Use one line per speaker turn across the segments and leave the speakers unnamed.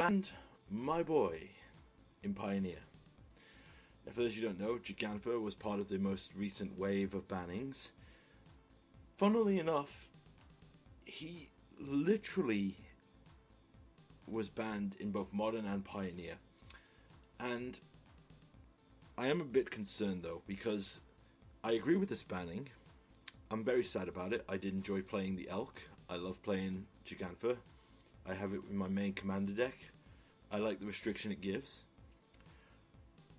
banned my boy in Pioneer. Now, for those who don't know, Jegantha was part of the most recent wave of bannings. Funnily enough, he literally was banned in both Modern and Pioneer. And I am a bit concerned though, because I agree with this banning. I'm very sad about it. I did enjoy playing the Elk. I love playing Jegantha. I have it in my main commander deck. I like the restriction it gives.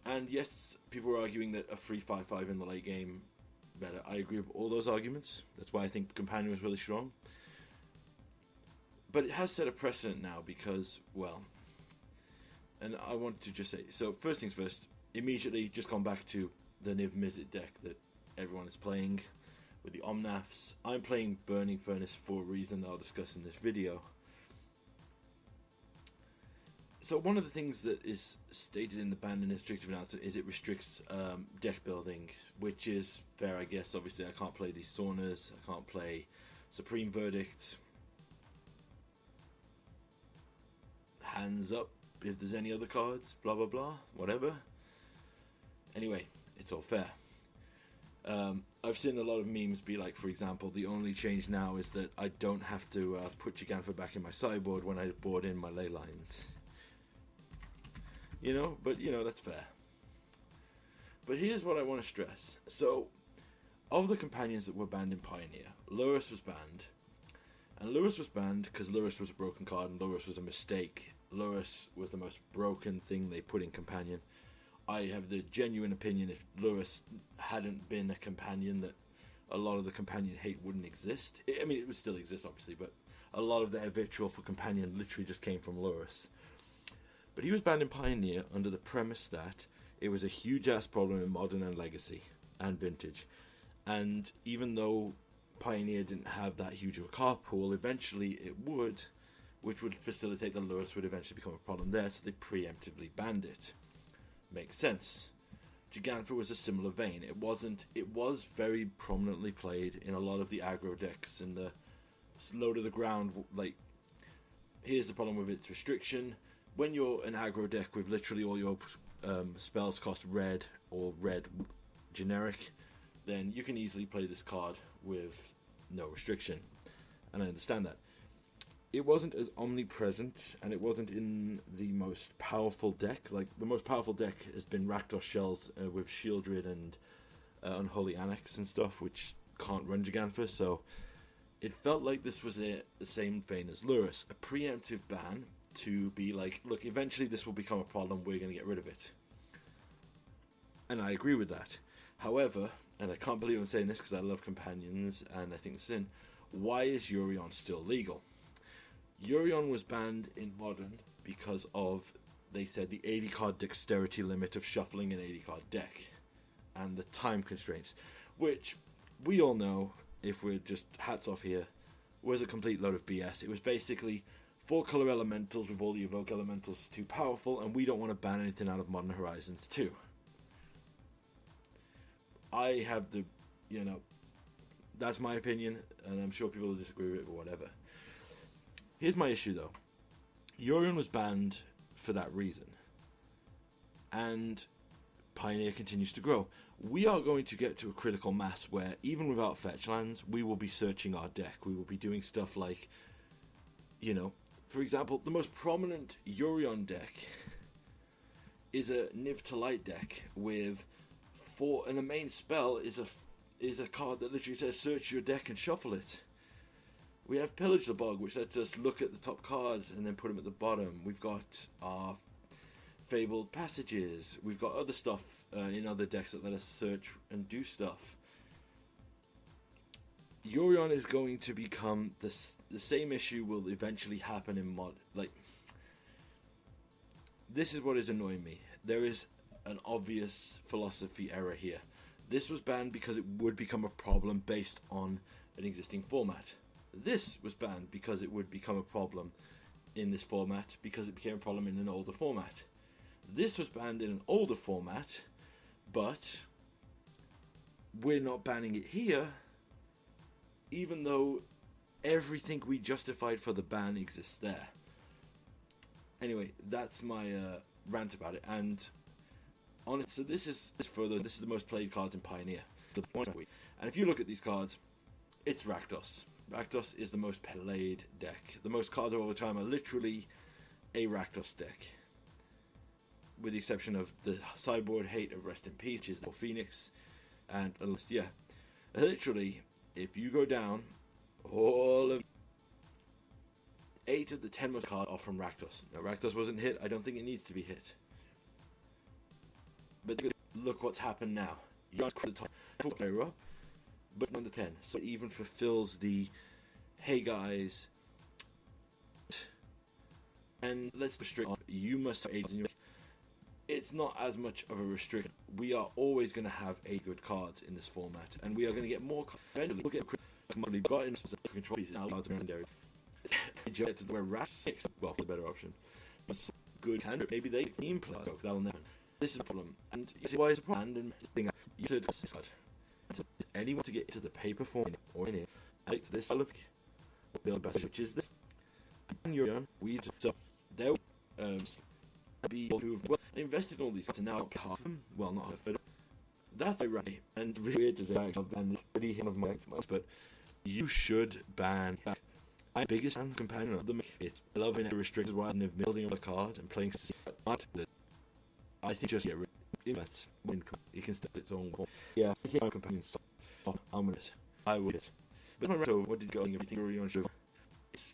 And yes, people are arguing that a free 5/5 in the late game better. I agree with all those arguments. That's why I think Companion was really strong. But it has set a precedent now because, well, and I want to just say, so first things first, immediately just gone back to the Niv Mizzet deck that everyone is playing with the Omnaths. I'm playing Burning Furnace for a reason that I'll discuss in this video. So one of the things that is stated in the ban and restrictive announcement is it restricts deck building, which is fair, I guess. Obviously I can't play these Saunas, I can't play Supreme Verdict. Hands up if there's any other cards, blah blah blah, whatever. Anyway, it's all fair. I've seen a lot of memes be like, for example, the only change now is that I don't have to put Jegantha back in my sideboard when I board in my ley lines. You know, but you know, that's fair. But here's what I want to stress. So, of the companions that were banned in Pioneer, Lurrus was banned. And Lurrus was banned because Lurrus was a broken card and Lurrus was a mistake. Lurrus was the most broken thing they put in Companion. I have the genuine opinion if Lurrus hadn't been a companion that a lot of the companion hate wouldn't exist. I mean, it would still exist obviously, but a lot of their vitriol for companion literally just came from Lurrus. But he was banned in Pioneer under the premise that it was a huge ass problem in Modern and Legacy and Vintage. And even though Pioneer didn't have that huge of a card pool, eventually it would, which would facilitate the Lurrus would eventually become a problem there, so they preemptively banned it. Makes sense. Jegantha was a similar vein. It was very prominently played in a lot of the aggro decks in the low to the ground. Like, here's the problem with its restriction. When you're an aggro deck with literally all your spells cost red or red generic, then you can easily play this card with no restriction. And I understand that. It wasn't as omnipresent, and it wasn't in the most powerful deck. Like, the most powerful deck has been Rakdos Shells with Shieldred and Unholy Annex and stuff, which can't run Jegantha, so it felt like this was the same vein as Lurrus. A preemptive ban to be like, look, eventually this will become a problem, we're going to get rid of it. And I agree with that. However, and I can't believe I'm saying this because I love companions and I think this is in, why is Yorion still legal? Yorion was banned in Modern because of, they said, the 80 card dexterity limit of shuffling an 80 card deck and the time constraints, which we all know, if we're just hats off here, was a complete load of BS. It was basically 4 color elementals with all the evoke elementals too powerful, and we don't want to ban anything out of Modern Horizons 2. I have the, you know, that's my opinion, and I'm sure people will disagree with it, but whatever. Here's my issue though. Yorion was banned for that reason, and Pioneer continues to grow. We are going to get to a critical mass where, even without fetch lands, we will be searching our deck. We will be doing stuff like, you know, for example, the most prominent Yorion deck is a Niv to Light deck with 4, and the main spell is a card that literally says search your deck and shuffle it. We have Pillage the Bog, which lets us look at the top cards and then put them at the bottom. We've got our Fabled Passages. We've got other stuff in other decks that let us search and do stuff. Yorion is going to become the same issue will eventually happen in mod. Like, this is what is annoying me. There is an obvious philosophy error here. This was banned because it would become a problem based on an existing format. This was banned because it would become a problem in this format because it became a problem in an older format. This was banned in an older format, but we're not banning it here, even though everything we justified for the ban exists there. Anyway, that's my rant about it. And honestly, so this is the most played cards in Pioneer. And if you look at these cards, it's Rakdos. Rakdos is the most played deck. The most cards of all time are literally a Rakdos deck, with the exception of the sideboard hate of Rest in Peace, which is the Phoenix, and yeah, literally, if you go down, all of 8 of the 10 most cards are from Rakdos. Now, Rakdos wasn't hit. I don't think it needs to be hit. But look what's happened now. You're on the top player up, but on the 10, so it even fulfills the hey guys. And let's restrict. You must have 8 in your. It's not as much of a restriction. We are always going to have 8 good cards in this format, and we are going to get more cards. Eventually, look at we've got in control pieces now. Cards are legendary. Get to where Ras, well, for the better option. But good candidate, maybe they team play. That'll never. This is a problem, and you see why it's a problem. And you should anyone to get into the paper form or in it. Add to this build which is this. And you're on. So there be who've invested in all these, and now half of them. Well, not half of them. That's right, and really weird to say I've banned this pretty hit of my Xbox, but you should ban. My biggest companion of them is loving it restricted rather than building all the cards and playing. I think just get rid of it. You can step its own form. Yeah, I think my companions. I'm with it. I would. But so what did you go? Everything you on show? It's